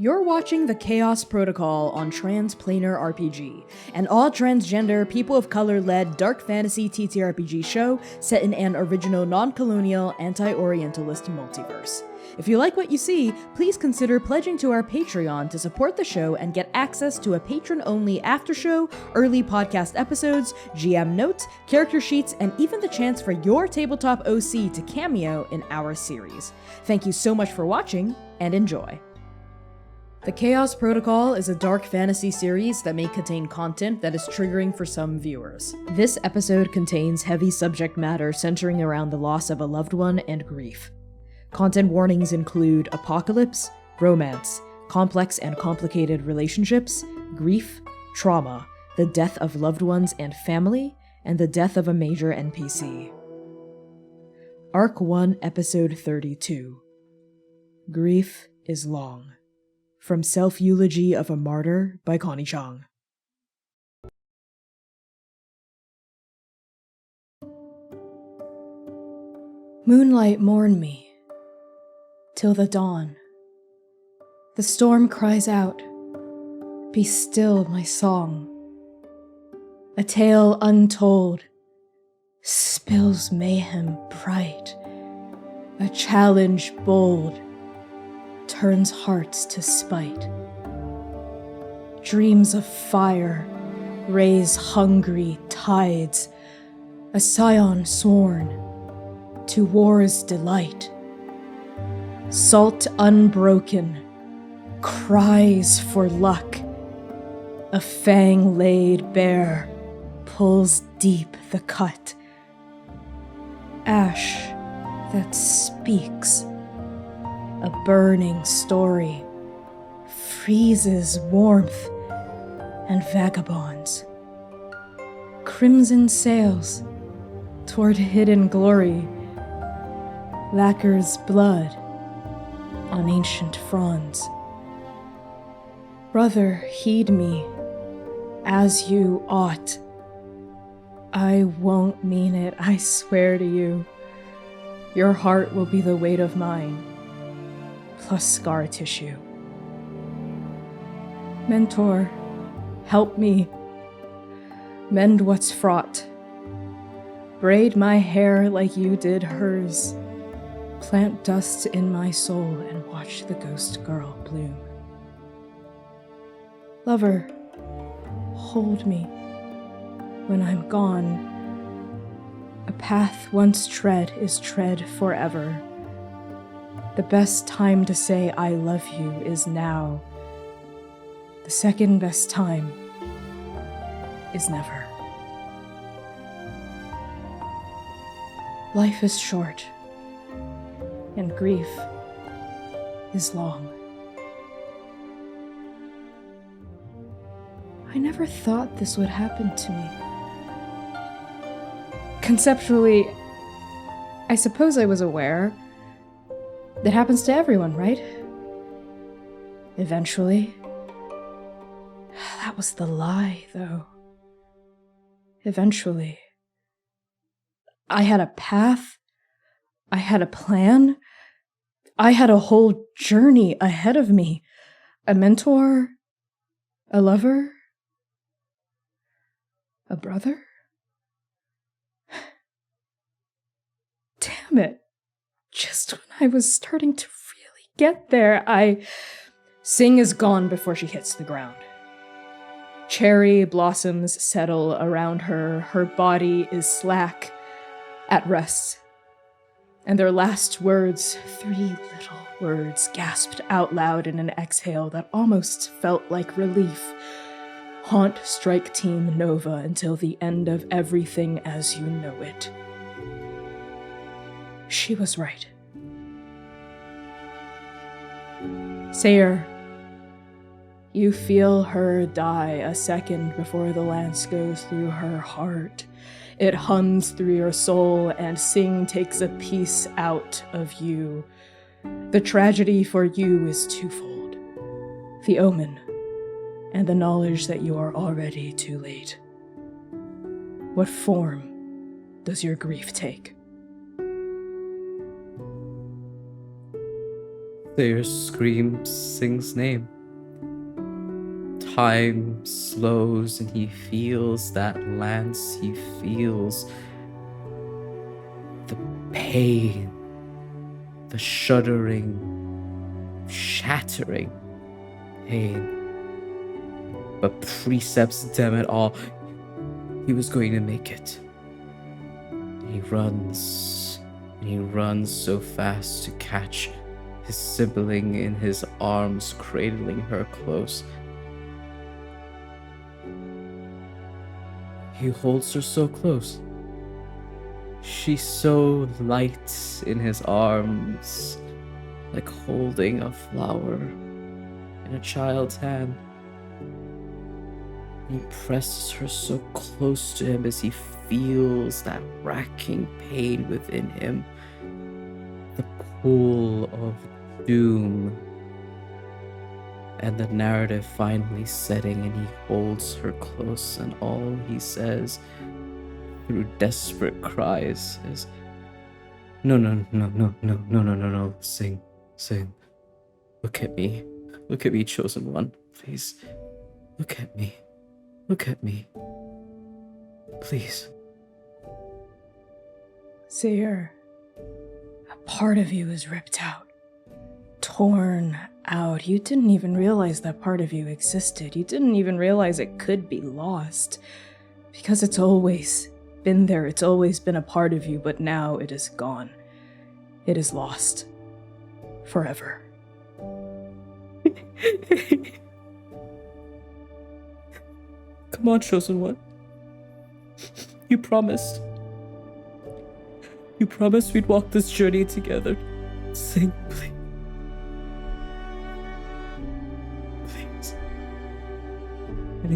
You're watching the Chaos Protocol on Transplanar RPG, an all-transgender, people of color-led dark fantasy TTRPG show set in an original non-colonial, anti-Orientalist multiverse. If you like what you see, please consider pledging to our Patreon to support the show and get access to a patron-only after-show, early podcast episodes, GM notes, character sheets, and even the chance for your tabletop OC to cameo in our series. Thank you so much for watching, and enjoy. The Chaos Protocol is a dark fantasy series that may contain content that is triggering for some viewers. This episode contains heavy subject matter centering around the loss of a loved one and grief. Content warnings include apocalypse, romance, complex and complicated relationships, grief, trauma, the death of loved ones and family, and the death of a major NPC. Arc 1, Episode 32. Grief is Long. From Self-Eulogy of a Martyr by Connie Chang. Moonlight mourn me, till the dawn. The storm cries out, be still my song. A tale untold spills mayhem bright, a challenge bold turns hearts to spite. Dreams of fire raise hungry tides, a scion sworn to war's delight. Salt unbroken cries for luck, a fang laid bare pulls deep the cut. Ash that speaks, a burning story, freezes warmth and vagabonds. Crimson sails toward hidden glory, lacquers blood on ancient fronds. Brother, heed me as you ought. I won't mean it, I swear to you. Your heart will be the weight of mine, plus scar tissue. Mentor, help me. Mend what's fraught. Braid my hair like you did hers. Plant dust in my soul and watch the ghost girl bloom. Lover, hold me when I'm gone. A path once tread is tread forever. The best time to say I love you is now. The second best time is never. Life is short, and grief is long. I never thought this would happen to me. Conceptually, I suppose I was aware. That happens to everyone, right? Eventually. That was the lie, though. Eventually. I had a path. I had a plan. I had a whole journey ahead of me. A mentor. A lover. A brother. Damn it. Just when I was starting to really get there, Sing is gone before she hits the ground. Cherry blossoms settle around her. Her body is slack, at rest. And their last words, 3 little words, gasped out loud in an exhale that almost felt like relief, haunt Strike Team Nova until the end of everything as you know it. She was right. Sayer, you feel her die a second before the lance goes through her heart. It hums through your soul, and Sing takes a piece out of you. The tragedy for you is twofold: the omen, and the knowledge that you are already too late. What form does your grief take? Thayer screams Sing's name. Time slows and he feels that lance. He feels the pain, the shuddering, shattering pain. But precepts, damn it all, he was going to make it. He runs, and he runs so fast to catch his sibling in his arms, cradling her close. He holds her so close. She's so light in his arms, like holding a flower in a child's hand. He presses her so close to him as he feels that racking pain within him, the pull of doom, and the narrative finally setting, and he holds her close, and all he says through desperate cries is, no, Sing, look at me, chosen one, please, look at me, please. Seer, a part of you is ripped out, torn out. You didn't even realize that part of you existed. You didn't even realize it could be lost, because it's always been there. It's always been a part of you, but now it is gone. It is lost. Forever. Come on, chosen one. You promised. You promised we'd walk this journey together. Sing, please. Please. And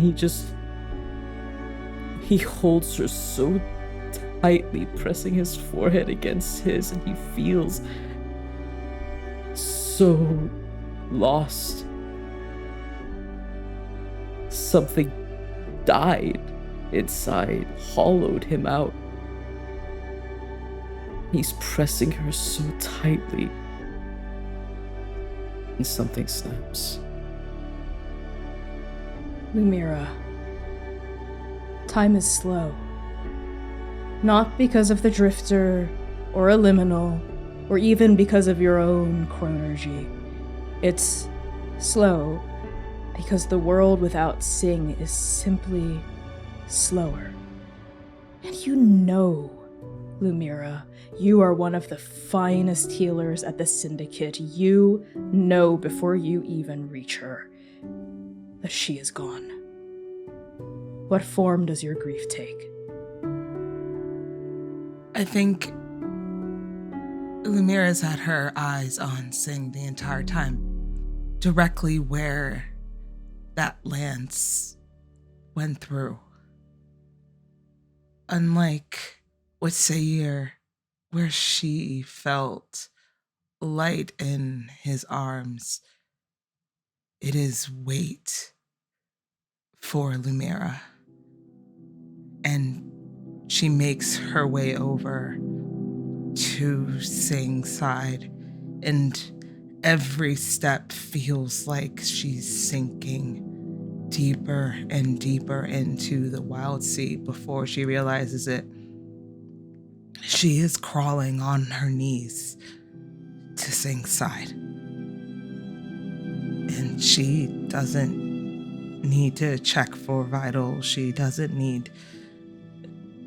he holds her so tightly, pressing his forehead against his, and he feels so lost. Something died inside, hollowed him out. He's pressing her so tightly, and something snaps. Lumira, time is slow. Not because of the Drifter, or a liminal, or even because of your own chronergy. It's slow because the world without Sing is simply slower. And you know, Lumira, you are one of the finest healers at the Syndicate. You know before you even reach her that she is gone. What form does your grief take? I think Lumira's had her eyes on Sing the entire time, directly where that lance went through. Unlike with Sayir, where she felt light in his arms, it is weight for Lumira. And she makes her way over to Sing's side, and every step feels like she's sinking deeper and deeper into the wild sea. Before she realizes it, she is crawling on her knees to Sing's side. And she doesn't need to check for vitals. She doesn't need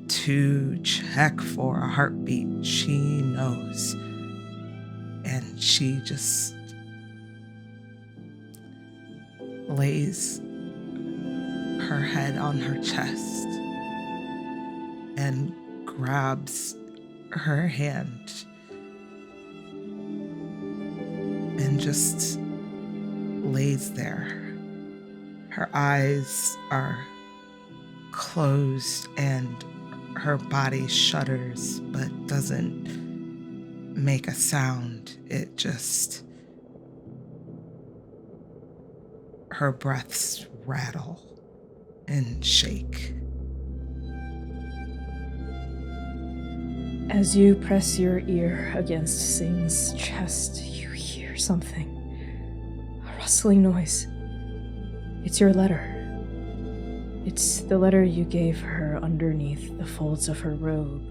to check for a heartbeat. She knows. And she just lays her head on her chest and grabs her hand and just lays there. Her eyes are closed and her body shudders but doesn't make a sound. It just, her breaths rattle and shake. As you press your ear against Sing's chest, you hear There's something. A rustling noise. It's your letter. It's the letter you gave her underneath the folds of her robe.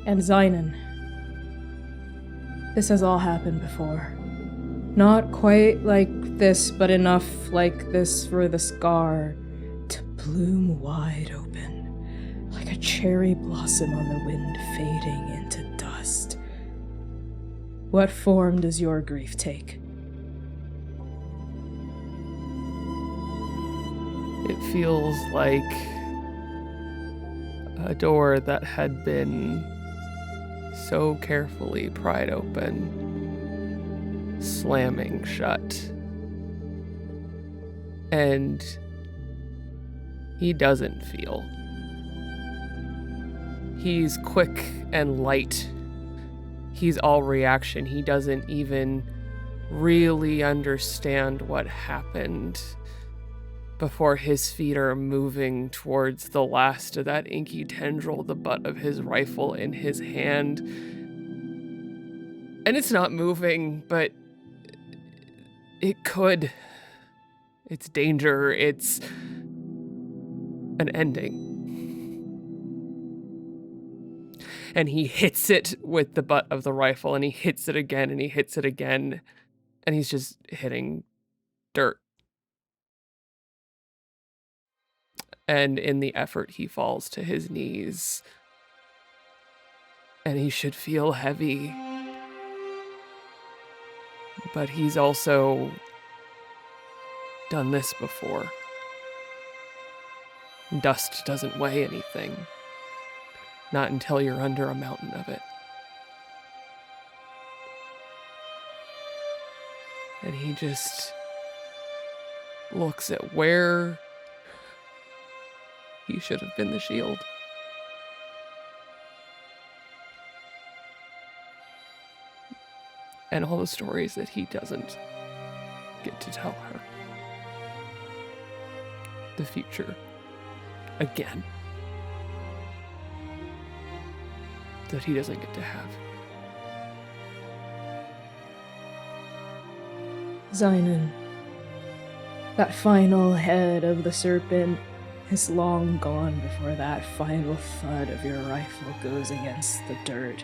And Zynon, this has all happened before. Not quite like this, but enough like this for the scar to bloom wide open, like a cherry blossom on the wind fading into dust. What form does your grief take? It feels like a door that had been so carefully pried open, slamming shut. And he doesn't feel. He's quick and light. He's all reaction. He doesn't even really understand what happened before his feet are moving towards the last of that inky tendril, the butt of his rifle in his hand. And it's not moving, but it could. It's danger. It's an ending. And he hits it with the butt of the rifle, and he hits it again, and he hits it again, and he's just hitting dirt. And in the effort, he falls to his knees. And he should feel heavy. But he's also done this before. Dust doesn't weigh anything. Not until you're under a mountain of it. And he just looks at where he should have been the shield. And all the stories that he doesn't get to tell her. The future. Again. That he doesn't get to have. Zynon, that final head of the serpent is long gone before that final thud of your rifle goes against the dirt.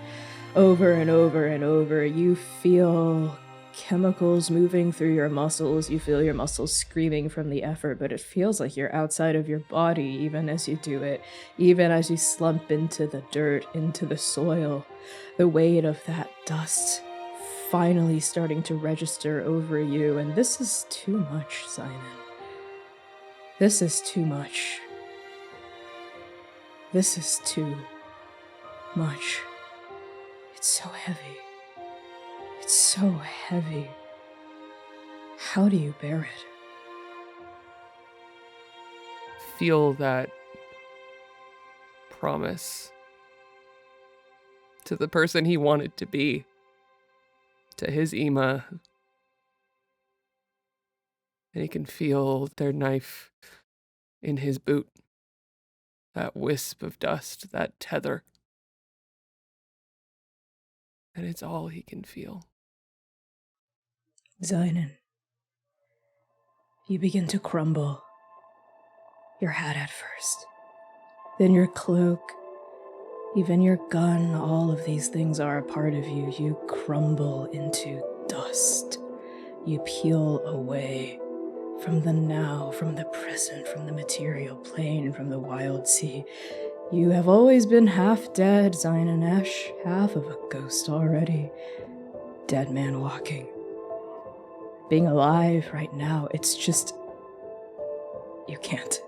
Over and over and over, you feel chemicals moving through your muscles. You feel your muscles screaming from the effort, but it feels like you're outside of your body even as you do it, even as you slump into the dirt, into the soil. The weight of that dust finally starting to register over you, and this is too much, Zynon. This is too much. This is too much. It's so heavy. It's so heavy. How do you bear it? Feel that promise to the person he wanted to be, to his Ema. And he can feel their knife in his boot. That wisp of dust, that tether. And it's all he can feel. Zynon, you begin to crumble. Your hat at first, then your cloak, even your gun, all of these things are a part of you. You crumble into dust. You peel away from the now, from the present, from the material plane, from the wild sea. You have always been half dead, Zynon Ash, half of a ghost already. Dead man walking. Being alive right now, it's just... you can't.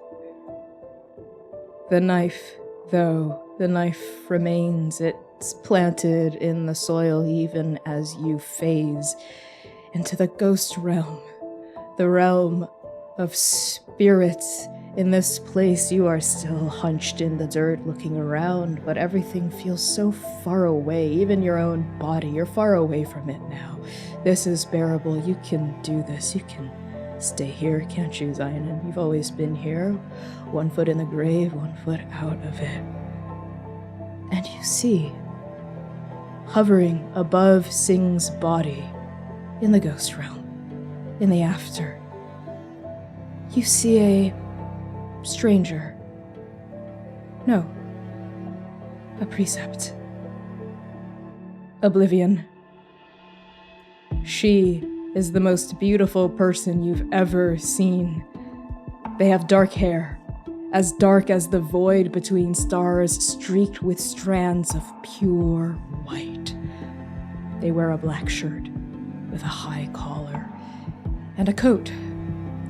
The knife, though, the knife remains. It's planted in the soil even as you phase into the ghost realm. The realm of spirits. In this place, you are still hunched in the dirt looking around, but everything feels so far away, even your own body. You're far away from it now. This is bearable. You can do this. You can stay here, can't you, Zynon? You've always been here. 1 foot in the grave, 1 foot out of it. And you see hovering above Sing's body in the ghost realm, in the after. You see a stranger. No, a precept. Oblivion. She is the most beautiful person you've ever seen. They have dark hair, as dark as the void between stars, streaked with strands of pure white. They wear a black shirt with a high collar and a coat,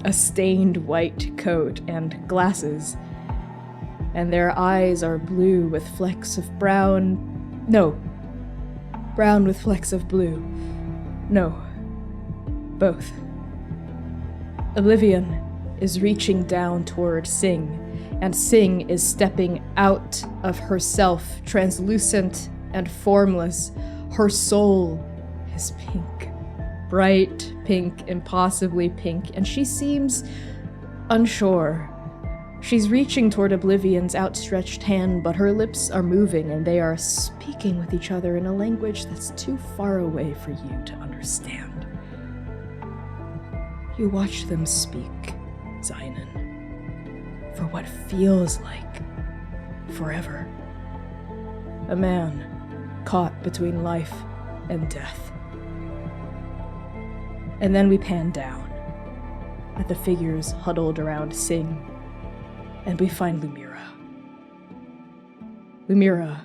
a stained white coat, and glasses. And their eyes are blue with flecks of brown. No, brown with flecks of blue. No, both. Oblivion is reaching down toward Sing, and Sing is stepping out of herself, translucent and formless. Her soul is pink, bright pink, impossibly pink, and she seems unsure. She's reaching toward Oblivion's outstretched hand, but her lips are moving and they are speaking with each other in a language that's too far away for you to understand. You watch them speak, Zynon, for what feels like forever. A man caught between life and death. And then we pan down at the figures huddled around Sing, and we find Lumira. Lumira,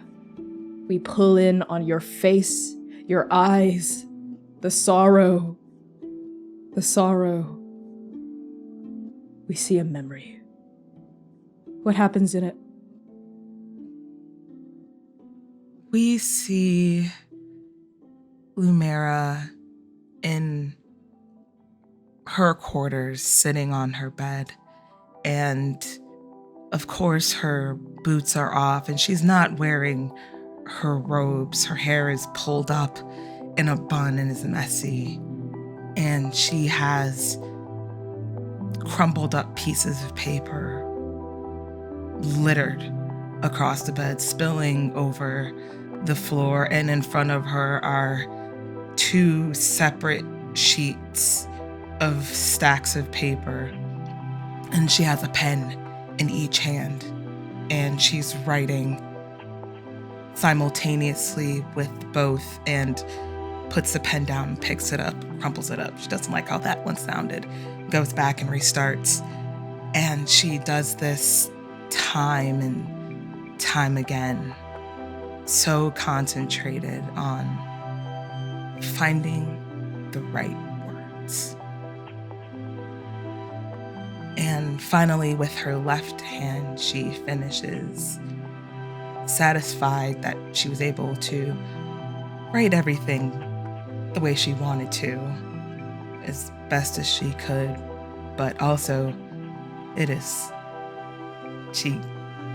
we pull in on your face, your eyes, the sorrow. The sorrow. We see a memory. What happens in it? We see Lumira in her quarters, sitting on her bed, and of course her boots are off and she's not wearing her robes. Her hair is pulled up in a bun and is messy, and she has crumpled up pieces of paper littered across the bed, spilling over the floor, and in front of her are two separate sheets of stacks of paper, and she has a pen in each hand, and she's writing simultaneously with both, and puts the pen down and picks it up, crumples it up. She doesn't like how that one sounded, goes back and restarts, and she does this time and time again, so concentrated on finding the right words. And finally, with her left hand, she finishes, satisfied that she was able to write everything the way she wanted to, as best as she could, but also she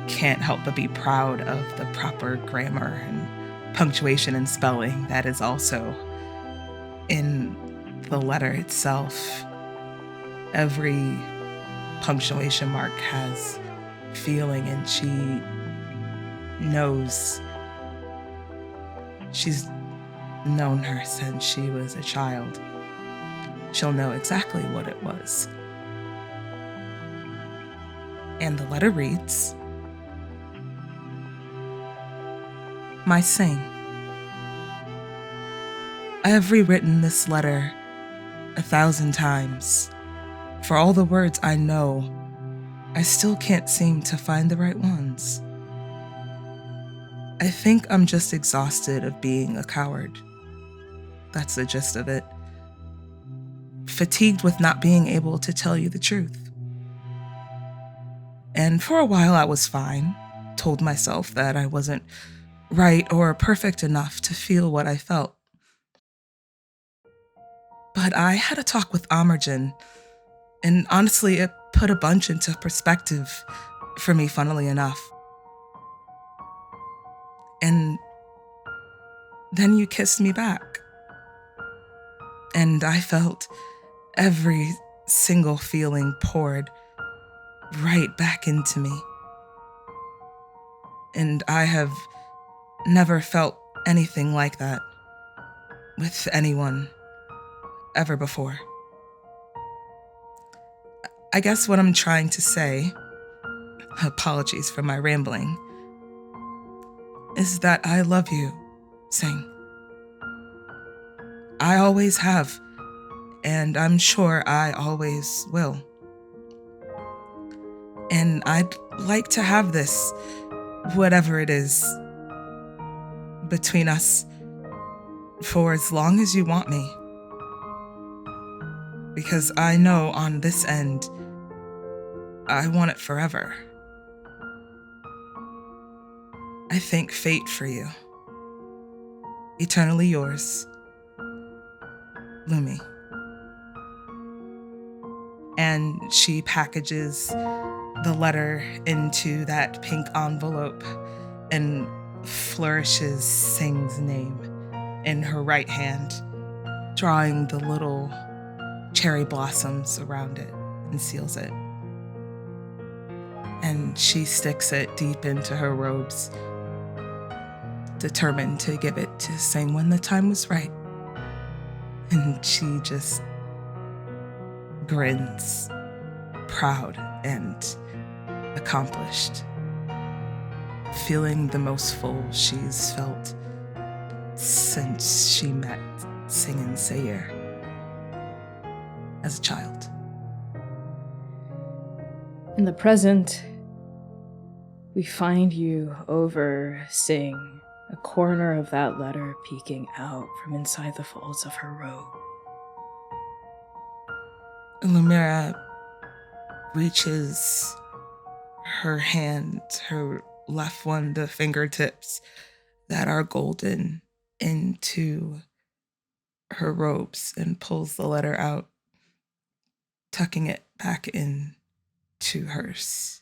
can't help but be proud of the proper grammar and punctuation and spelling that is also in the letter itself. Every punctuation mark has feeling, and she knows. She's known her since she was a child. She'll know exactly what it was. And the letter reads, "My Sing, I have rewritten this letter 1,000 times. For all the words I know, I still can't seem to find the right ones. I think I'm just exhausted of being a coward. That's the gist of it. Fatigued with not being able to tell you the truth. And for a while I was fine, told myself that I wasn't right or perfect enough to feel what I felt. But I had a talk with Amerjan, and honestly, it put a bunch into perspective for me, funnily enough. And then you kissed me back. And I felt every single feeling poured right back into me. And I have never felt anything like that with anyone ever before. I guess what I'm trying to say, apologies for my rambling, is that I love you, Sing. I always have, and I'm sure I always will. And I'd like to have this, whatever it is, between us for as long as you want me. Because I know on this end, I want it forever. I thank fate for you. Eternally yours, Lumi. And she packages the letter into that pink envelope and flourishes Sing's name in her right hand, drawing the little cherry blossoms around it and seals it. And she sticks it deep into her robes, determined to give it to Sing when the time was right. And she just grins, proud and accomplished, feeling the most full she's felt since she met Sing and Sayer as a child. In the present, we find you over Sing, a corner of that letter peeking out from inside the folds of her robe. Lumira reaches her hand, her left one, the fingertips that are golden, into her robes and pulls the letter out, tucking it back in to hers.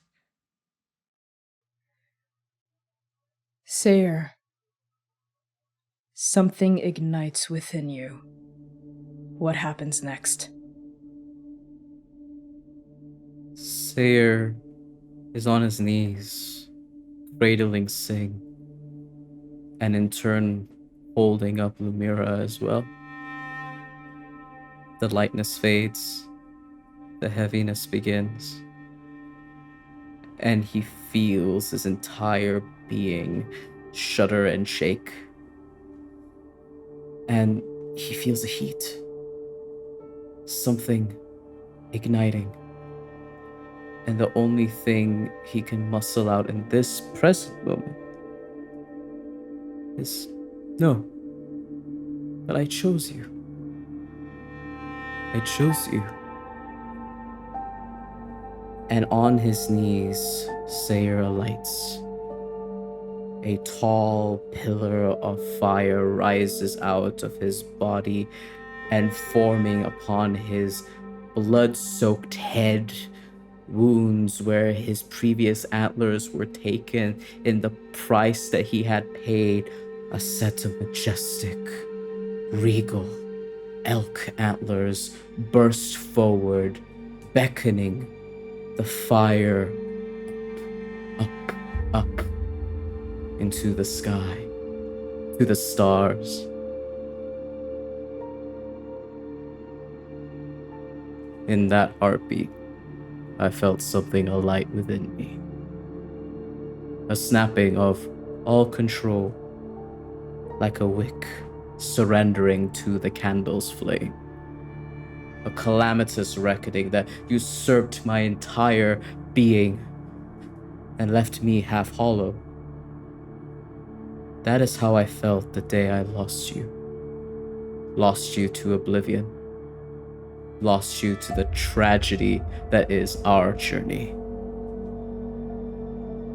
Sayer, something ignites within you. What happens next? Sayer is on his knees, cradling Sing, and in turn holding up Lumira as well. The lightness fades, the heaviness begins, and he feels his entire being shudder and shake. And he feels the heat, something igniting. And the only thing he can muscle out in this present moment is, no, but I chose you. I chose you. And on his knees, Sayer alights. A tall pillar of fire rises out of his body, and forming upon his blood-soaked head, wounds where his previous antlers were taken in the price that he had paid, a set of majestic, regal elk antlers burst forward, beckoning the fire up into the sky, to the stars. In that heartbeat, I felt something alight within me. A snapping of all control, like a wick surrendering to the candle's flame. A calamitous reckoning that usurped my entire being and left me half hollow. That is how I felt the day I lost you. Lost you to oblivion. Lost you to the tragedy that is our journey.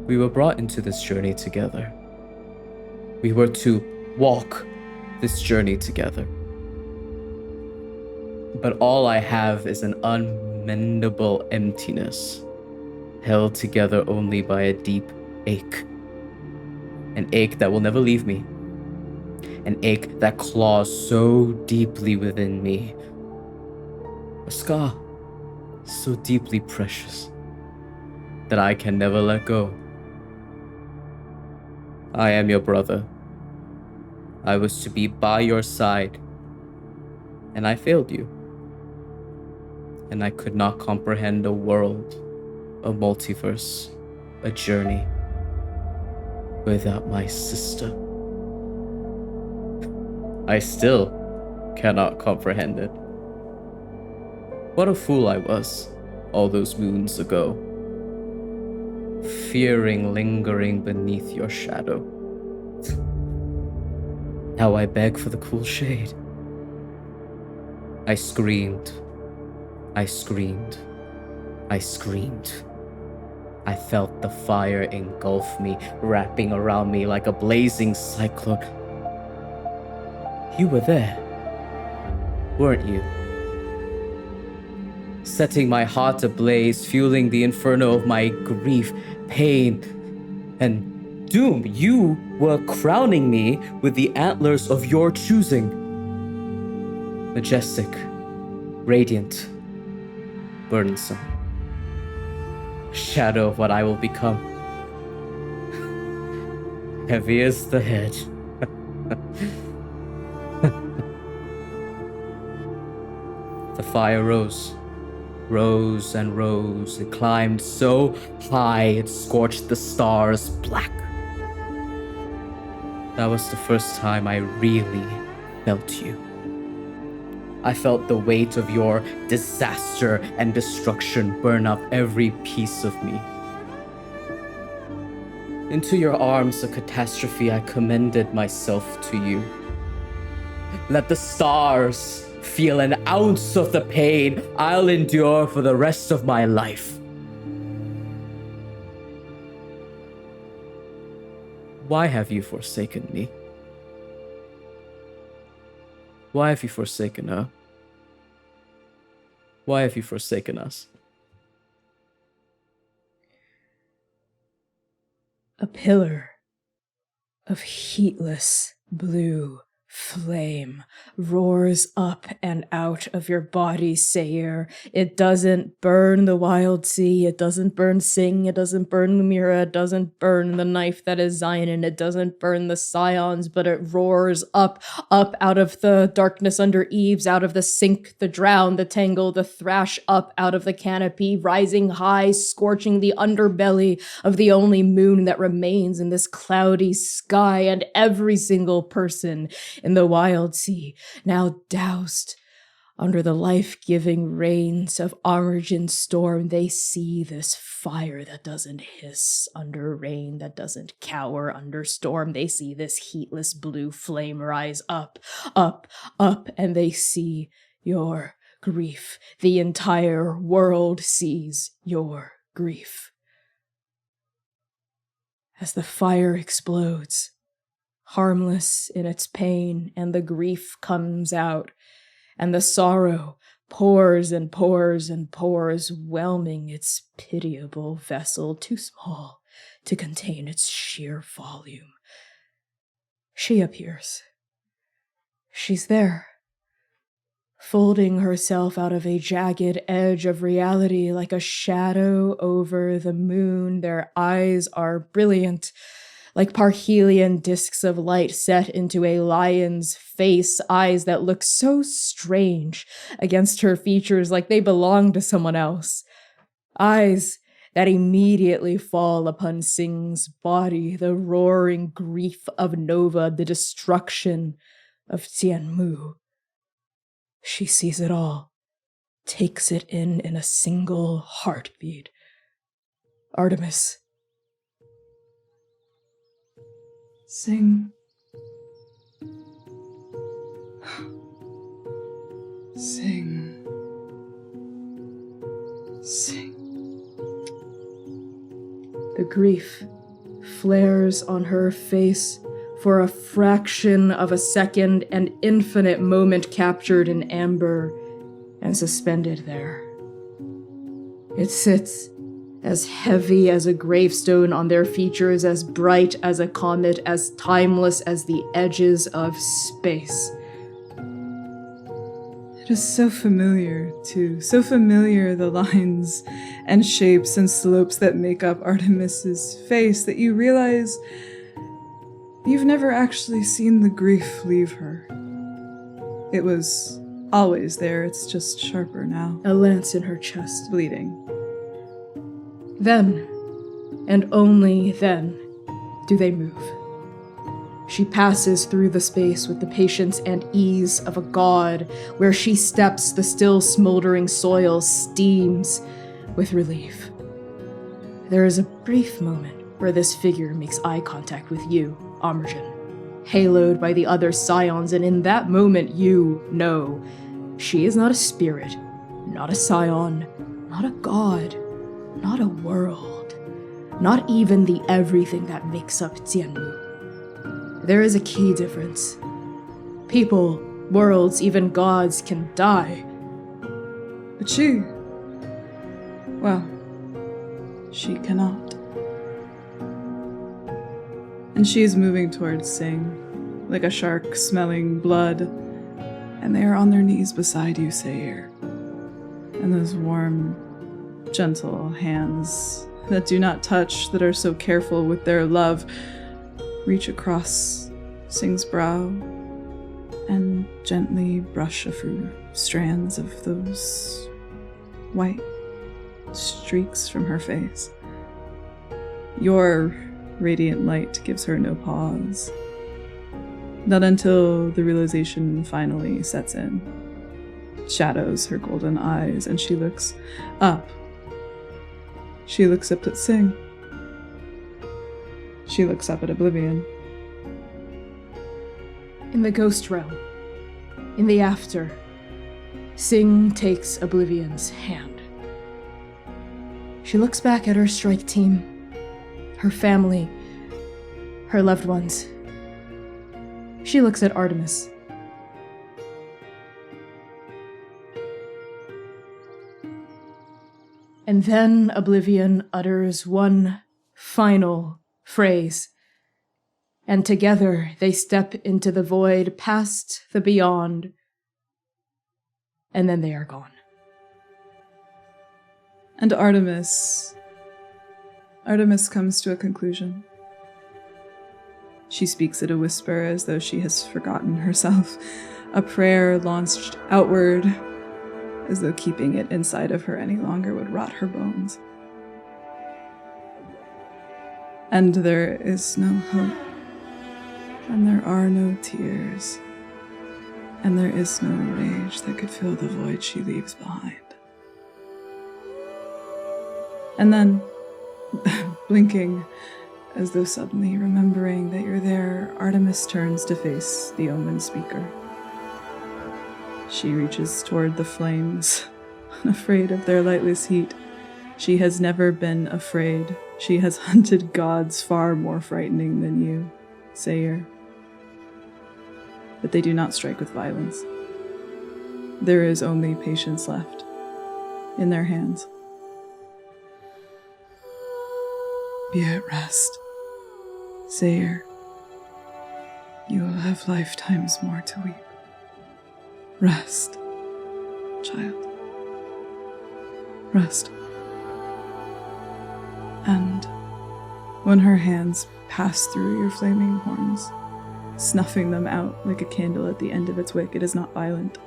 We were brought into this journey together. We were to walk this journey together. But all I have is an unmendable emptiness, held together only by a deep ache. An ache that will never leave me. An ache that claws so deeply within me. A scar so deeply precious that I can never let go. I am your brother. I was to be by your side, and I failed you. And I could not comprehend a world, a multiverse, a journey without my sister. I still cannot comprehend it. What a fool I was all those moons ago, fearing lingering beneath your shadow. Now I beg for the cool shade. I screamed. I screamed. I screamed. I felt the fire engulf me, wrapping around me like a blazing cyclone. You were there, weren't you? Setting my heart ablaze, fueling the inferno of my grief, pain, and doom. You were crowning me with the antlers of your choosing. Majestic, radiant, burdensome. Shadow of what I will become. Heavy as the head. The fire rose and rose. It climbed so high it scorched the stars black. That was the first time I really felt you. I felt the weight of your disaster and destruction burn up every piece of me. Into your arms of catastrophe, I commended myself to you. Let the stars feel an ounce of the pain I'll endure for the rest of my life. Why have you forsaken me? Why have you forsaken her? Why have you forsaken us? A pillar of heatless blue flame roars up and out of your body, Seir. It doesn't burn the wild sea, it doesn't burn Sing, it doesn't burn Lumira, it doesn't burn the knife that is Zion, it doesn't burn the Scions, but it roars up out of the darkness under eaves, out of the sink, the drown, the tangle, the thrash, up out of the canopy, rising high, scorching the underbelly of the only moon that remains in this cloudy sky, and every single person in the wild sea, now doused under the life-giving rains of Armageddon's storm. They see this fire that doesn't hiss under rain, that doesn't cower under storm. They see this heatless blue flame rise up, and they see your grief. The entire world sees your grief. As the fire explodes, harmless in its pain, and the grief comes out, and the sorrow pours and pours and pours, whelming its pitiable vessel, too small to contain its sheer volume. She appears. She's there, folding herself out of a jagged edge of reality like a shadow over the moon. Their eyes are brilliant, like parhelion discs of light set into a lion's face, eyes that look so strange against her features, like they belong to someone else. Eyes that immediately fall upon Sing's body, the roaring grief of Nova, the destruction of Tianmu. She sees it all, takes it in a single heartbeat. Artemis. Sing. Sing. Sing. The grief flares on her face for a fraction of a second, an infinite moment captured in amber and suspended there. It sits as heavy as a gravestone on their features, as bright as a comet, as timeless as the edges of space. It is so familiar, too. So familiar, the lines and shapes and slopes that make up Artemis's face, that you realize You've never actually seen the grief leave her. It was always there, it's just sharper now. A lance in her chest. Bleeding. Then, and only then, do they move. She passes through the space with the patience and ease of a god. Where she steps, the still smoldering soil steams with relief. There is a brief moment where this figure makes eye contact with you, Amerjin, haloed by the other scions, and in that moment you know she is not a spirit, not a scion, not a god, not a world, not even the everything that makes up Tianmu. There is a key difference. People, worlds, even gods can die. But she... well, she cannot. And she is moving towards Sing, like a shark smelling blood, and they are on their knees beside you, Sayer. And those warm, gentle hands that do not touch, that are so careful with their love, reach across Sing's brow and gently brush a few strands of those white streaks from her face. Your radiant light gives her no pause. Not until the realization finally sets in, shadows her golden eyes, and she looks up. She looks up at Sing. She looks up at Oblivion. In the ghost realm, in the after, Sing takes Oblivion's hand. She looks back at her strike team, her family, her loved ones. She looks at Artemis. And then Oblivion utters one final phrase, and together they step into the void, past the beyond, and then they are gone. And Artemis comes to a conclusion. She speaks at a whisper as though she has forgotten herself, a prayer launched outward, as though keeping it inside of her any longer would rot her bones. And there is no hope, and there are no tears, and there is no rage that could fill the void she leaves behind. And then, blinking, as though suddenly remembering that you're there, Artemis turns to face the Omen speaker. She reaches toward the flames, unafraid of their lightless heat. She has never been afraid. She has hunted gods far more frightening than you, Sayer. But they do not strike with violence. There is only patience left in their hands. Be at rest, Sayer. You will have lifetimes more to weep. Rest, child. Rest. And when her hands pass through your flaming horns, snuffing them out like a candle at the end of its wick, it is not violent.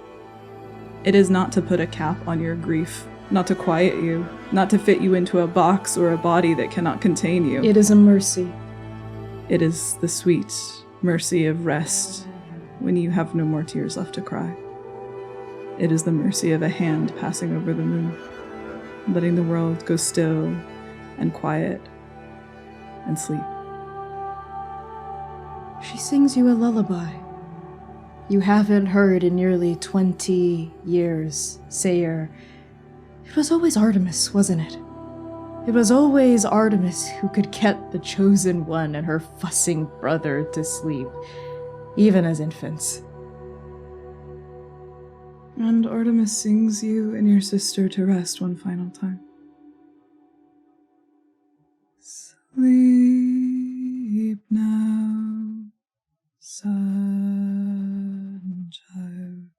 It is not to put a cap on your grief, not to quiet you, not to fit you into a box or a body that cannot contain you. It is a mercy. It is the sweet mercy of rest when you have no more tears left to cry. It is the mercy of a hand passing over the moon, letting the world go still and quiet and sleep. She sings you a lullaby. You haven't heard in nearly 20 years, Sayer. It was always Artemis, wasn't it? It was always Artemis who could get the chosen one and her fussing brother to sleep, even as infants. And Artemis sings you and your sister to rest one final time. Sleep now, sun child.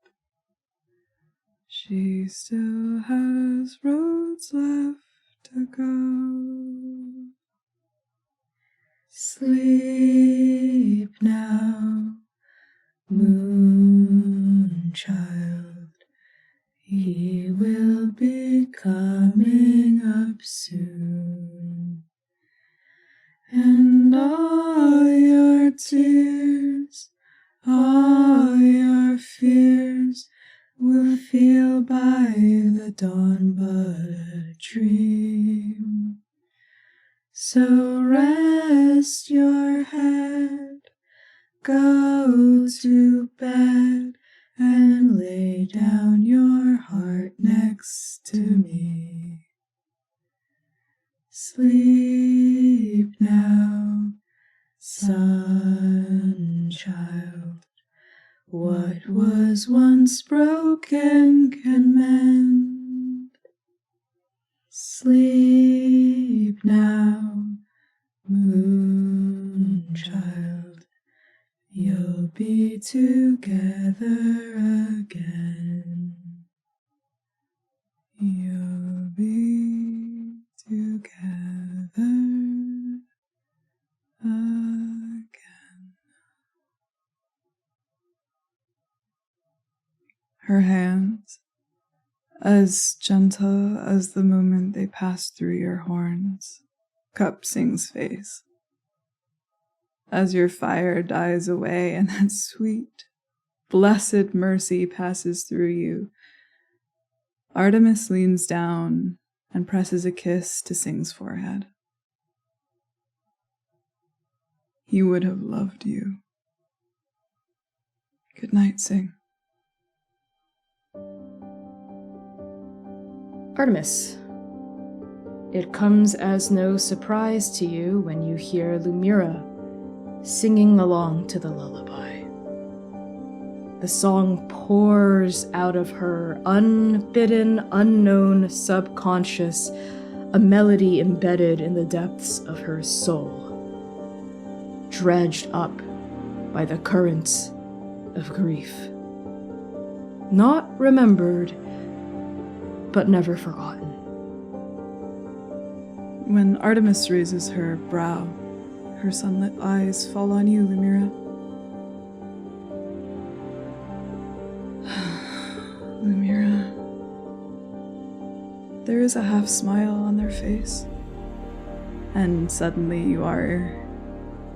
She still has roads left to go. Sleep now, moon child. He will be coming up soon. And all your tears, all your fears will feel by the dawn but a dream. So rest your head, go to bed, and lay down your heart next to me. Sleep now, sun child. What was once broken can mend. Sleep now, moon child. You'll be together again. You'll be together again. Her hands, as gentle as the moment they pass through your horns, cup Sing's face. As your fire dies away and that sweet, blessed mercy passes through you, Artemis leans down and presses a kiss to Sing's forehead. He would have loved you. Good night, Sing. Artemis, it comes as no surprise to you when you hear Lumira singing along to the lullaby. The song pours out of her unbidden, unknown, subconscious, a melody embedded in the depths of her soul, dredged up by the currents of grief. Not remembered, but never forgotten. When Artemis raises her brow, her sunlit eyes fall on you, Lumira. Lumira. There is a half smile on their face, and suddenly you are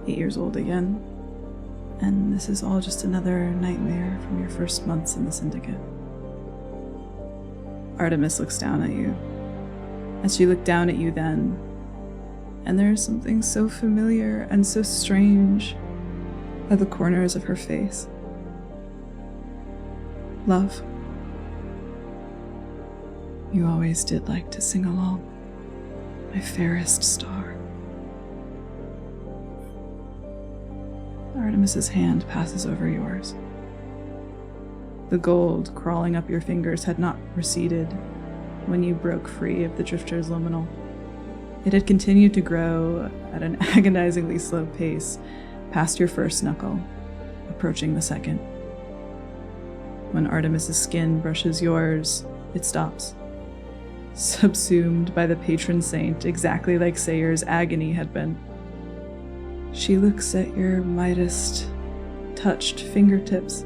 8 years old again, and this is all just another nightmare from your first months in the Syndicate. Artemis looks down at you, as she looked down at you then, and there is something so familiar and so strange at the corners of her face. Love. You always did like to sing along, my fairest star. Artemis's hand passes over yours. The gold crawling up your fingers had not receded when you broke free of the Drifter's liminal. It had continued to grow at an agonizingly slow pace past your first knuckle, approaching the second. When Artemis's skin brushes yours, it stops, subsumed by the patron saint exactly like Sayer's agony had been. She looks at your Midas-touched fingertips,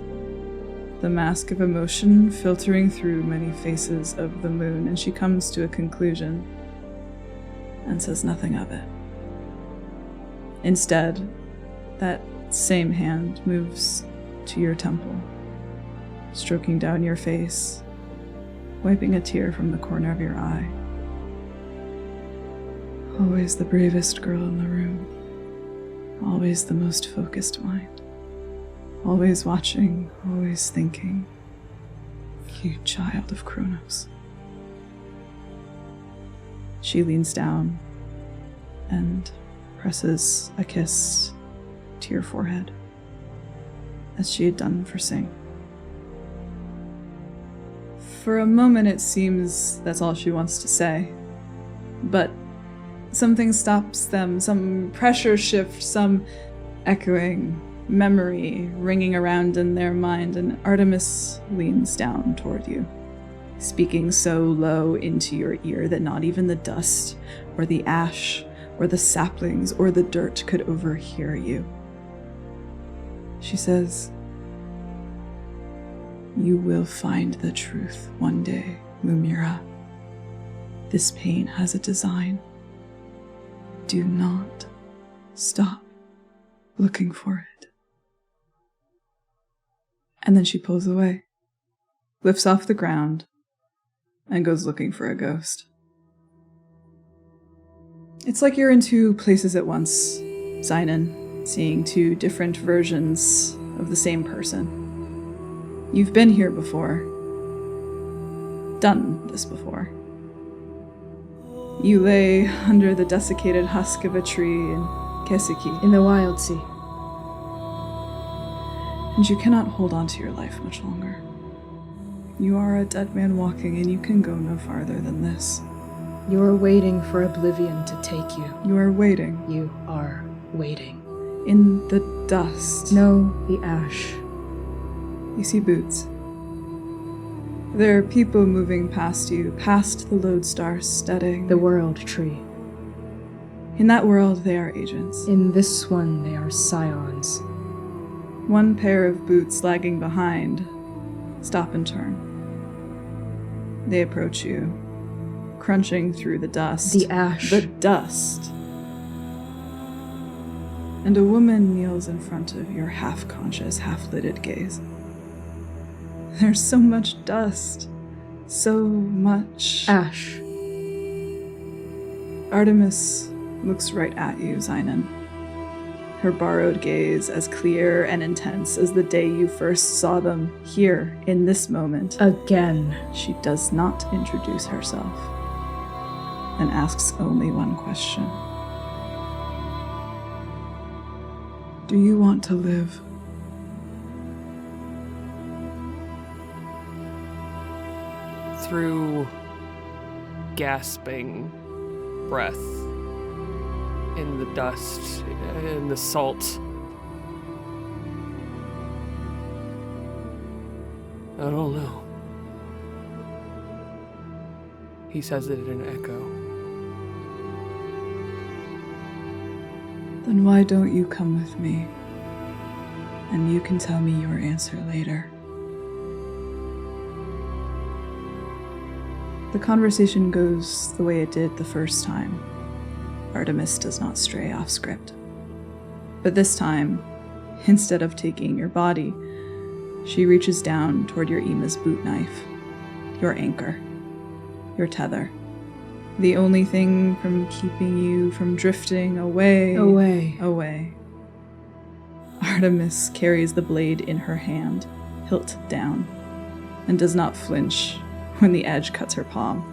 the mask of emotion filtering through many faces of the moon, and she comes to a conclusion and says nothing of it. Instead, that same hand moves to your temple, stroking down your face, wiping a tear from the corner of your eye. Always the bravest girl in the room, always the most focused mind. Always watching, always thinking. You child of Kronos. She leans down and presses a kiss to your forehead, as she had done for Sing. For a moment it seems that's all she wants to say, but something stops them, some pressure shift, some echoing memory ringing around in their mind, and Artemis leans down toward you, speaking so low into your ear that not even the dust or the ash or the saplings or the dirt could overhear you. She says, "You will find the truth one day, Lumira. This pain has a design. Do not stop looking for it." And then she pulls away, lifts off the ground, and goes looking for a ghost. It's like you're in two places at once, Sinan, seeing two different versions of the same person. You've been here before, done this before. You lay under the desiccated husk of a tree in Kesiki, In the Wild Sea. and you cannot hold on to your life much longer. You are a dead man walking, and you can go no farther than this. You are waiting for oblivion to take you. You are waiting You are waiting. in the dust. No, the ash. You see boots. There are people moving past you, past the lodestar steading. The world tree. In that world, they are agents. In this one, they are scions. One pair of boots lagging behind stop and turn. They approach you, crunching through the dust. The ash. The dust. And a woman kneels in front of your half-conscious, half-lidded gaze. There's so much dust. So much Ash. Artemis looks right at you, Sinan. Her borrowed gaze as clear and intense as the day you first saw them here in this moment. Again. She does not introduce herself and asks only one question. Do you want to live? Through gasping breath in the dust, in the salt, I don't know. He says it in an echo. Then why don't you come with me? And you can tell me your answer later. The conversation goes the way it did the first time. Artemis does not stray off script. But this time, instead of taking your body, she reaches down toward your Ima's boot knife, your anchor, your tether. The only thing from keeping you from drifting away. Away. Artemis carries the blade in her hand, hilt down, and does not flinch when the edge cuts her palm.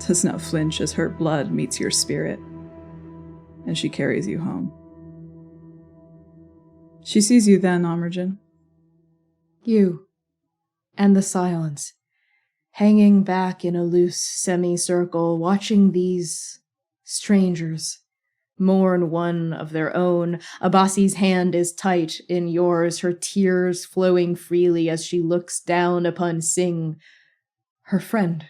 Does not flinch as her blood meets your spirit, and she carries you home. She sees you then, Amerjin. You. And the silence. Hanging back in a loose semicircle, watching these strangers mourn one of their own. Abasi's hand is tight in yours, her tears flowing freely as she looks down upon Sing, her friend.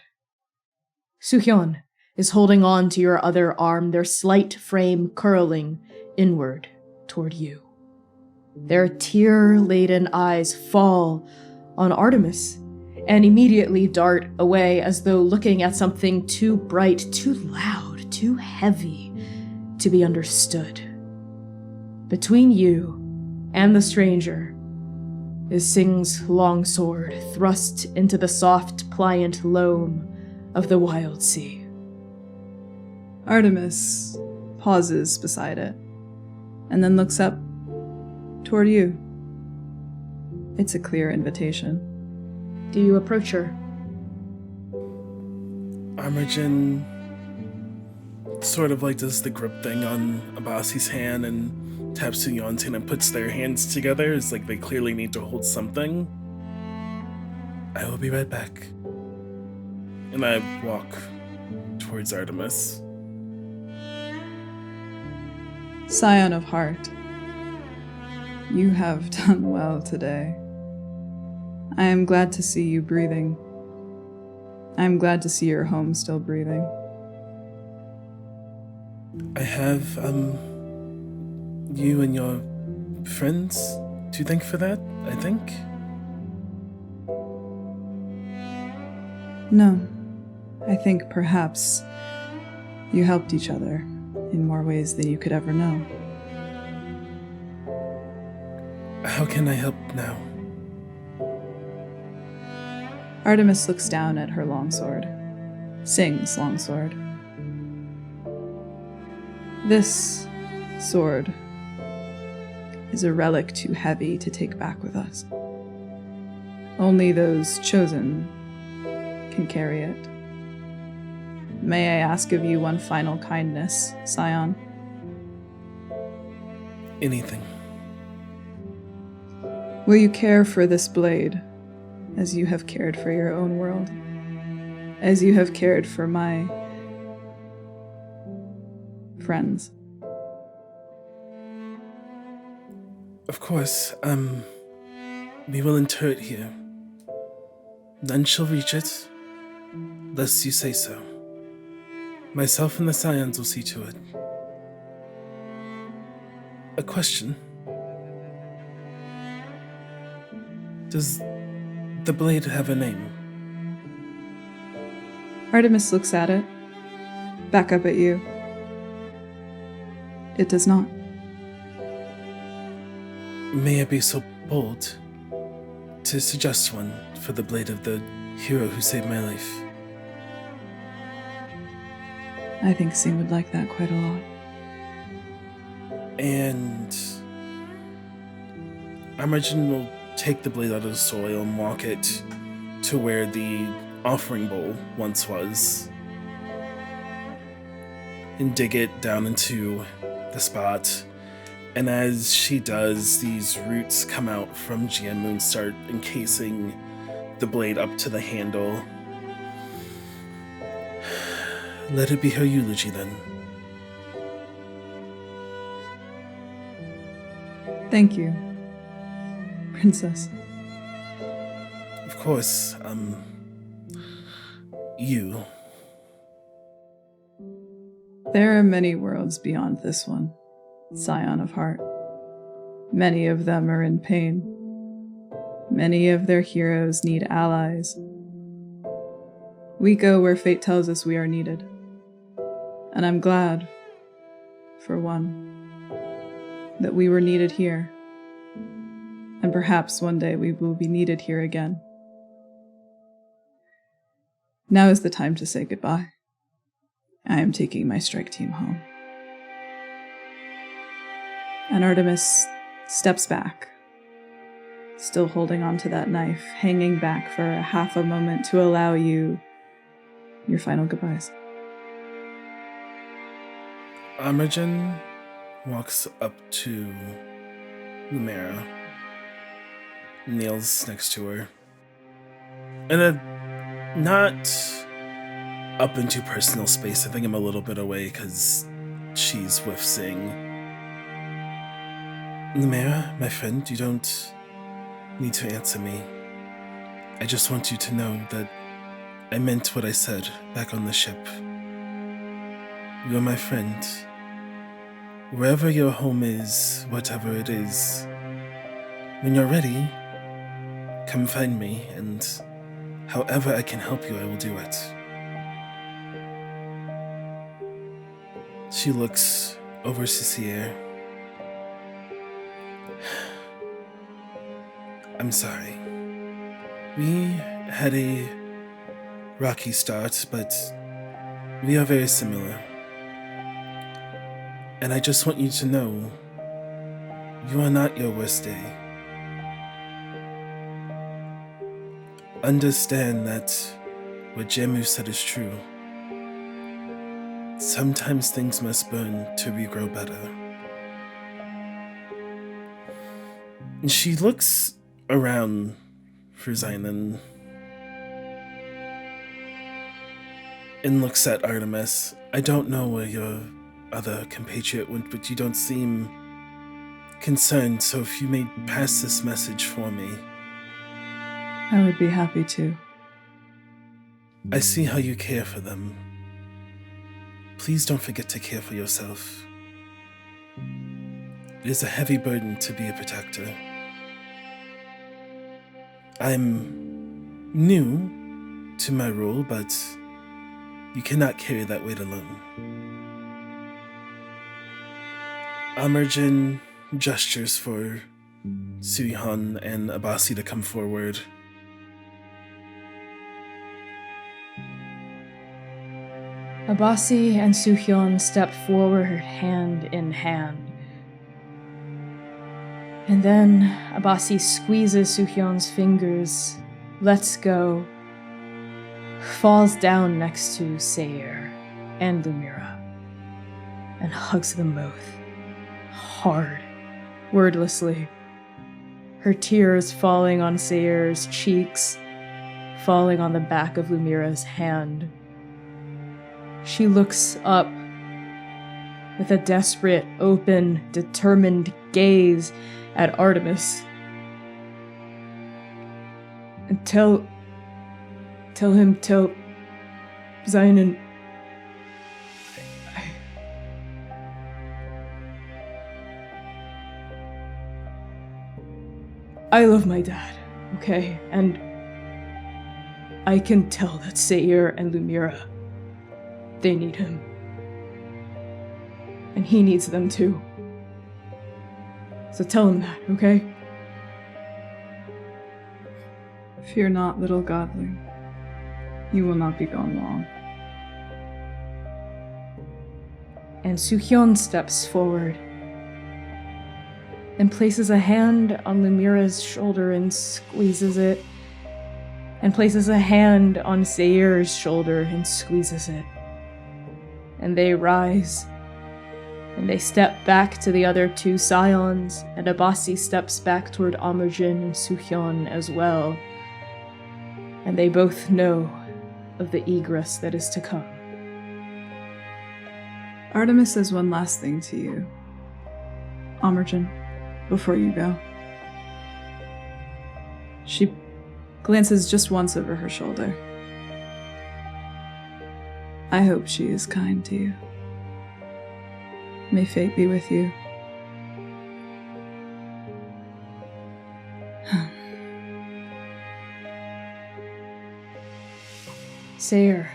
Suhyun is holding on to your other arm, their slight frame curling inward toward you. Their tear-laden eyes fall on Artemis and immediately dart away as though looking at something too bright, too loud, too heavy to be understood. Between you and the stranger is Sing's long sword thrust into the soft, pliant loam of the Wild Sea. Artemis pauses beside it, and then looks up toward you. It's a clear invitation. Do you approach her? Amerjin sort of like does the grip thing on Abasi's hand and taps Suhyun's hand and puts their hands together. It's like they clearly need to hold something. I will be right back. And I walk towards Artemis. Scion of heart, you have done well today. I am glad to see you breathing. I am glad to see your home still breathing. I have, you and your friends to thank for that, I think. No, I think perhaps you helped each other in more ways than you could ever know. How can I help now? Artemis looks down at her longsword, Sing's longsword. This sword is a relic too heavy to take back with us. Only those chosen can carry it. May I ask of you one final kindness, Scion? Anything. Will you care for this blade as you have cared for your own world? As you have cared for my friends? Of course, we will inter it here. None shall reach it, lest you say so. Myself and the Scions will see to it. A question. Does the blade have a name? Artemis looks at it, back up at you. It does not. May I be so bold to suggest one for the blade of the hero who saved my life? I think Sing would like that quite a lot. And Imogen will take the blade out of the soil and walk it to where the offering bowl once was, and dig it down into the spot. And as she does, these roots come out from Jianmu and start encasing the blade up to the handle. Let it be her eulogy then. Thank you, Princess. Of course, you. There are many worlds beyond this one, Scion of Heart. Many of them are in pain. Many of their heroes need allies. We go where fate tells us we are needed. And I'm glad, for one, that we were needed here. And perhaps one day we will be needed here again. Now is the time to say goodbye. I am taking my strike team home. And Artemis steps back, still holding onto that knife, hanging back for a half a moment to allow you your final goodbyes. Imogen walks up to Lumera, kneels next to her, in a not up into personal space. I think I'm a little bit away because she's with Sing. Lumera, my friend, you don't need to answer me. I just want you to know that I meant what I said back on the ship. You're my friend. Wherever your home is, whatever it is, when you're ready, come find me, and however I can help you, I will do it. She looks over Cecilia. I'm sorry. We had a rocky start, but we are very similar. And I just want you to know, you are not your worst day. Understand that what Jemu said is true. Sometimes things must burn to regrow better. And she looks around for Zynon and looks at Artemis. I don't know where your other compatriot went, but you don't seem concerned, so if you may pass this message for me. I would be happy to. I see how you care for them. please don't forget to care for yourself. It is a heavy burden to be a protector. I'm new to my role, but you cannot carry that weight alone. Amerjin gestures for Suihan and Abasi to come forward. Abasi and Suhyun step forward hand in hand. And then Abasi squeezes Suhyun's fingers, lets go, falls down next to Seir and Lumira, and hugs them both, hard, wordlessly. Her tears falling on Seir's cheeks, falling on the back of Lumira's hand. She looks up with a desperate, open, determined gaze at Artemis. And tell Zion, I love my dad, okay? And I can tell that Seir and Lumira, they need him. And he needs them too. So tell him that, okay? Fear not, little godling. You will not be gone long. And Suhyun steps forward and places a hand on Lumira's shoulder and squeezes it, and places a hand on Seir's shoulder and squeezes it. And they rise, and they step back to the other two scions, and Abasi steps back toward Amerjin and Suhyun as well. And they both know of the egress that is to come. Artemis says one last thing to you, Amerjin, before you go. She glances just once over her shoulder. I hope she is kind to you. May fate be with you. Seir,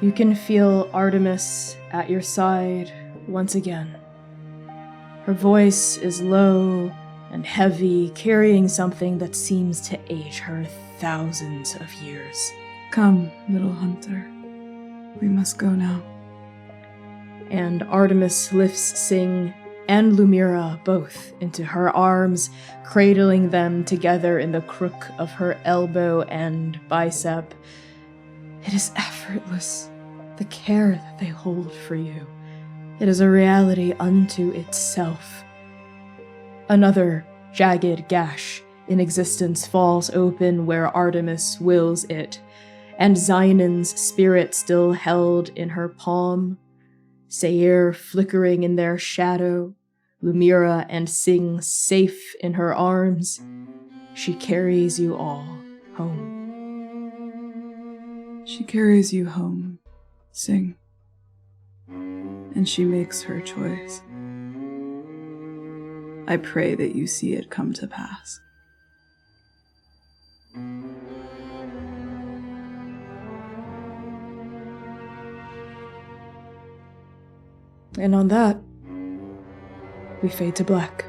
you can feel Artemis at your side once again. Her voice is low and heavy, carrying something that seems to age her thousands of years. Come, little hunter. We must go now. And Artemis lifts Sing and Lumira both into her arms, cradling them together in the crook of her elbow and bicep. It is effortless, the care that they hold for you. It is a reality unto itself. Another jagged gash in existence falls open where Artemis wills it, and Zion's spirit still held in her palm, Seir flickering in their shadow, Lumira and Sing safe in her arms. She carries you all home. She carries you home, Sing. And she makes her choice. I pray that you see it come to pass. And on that, we fade to black.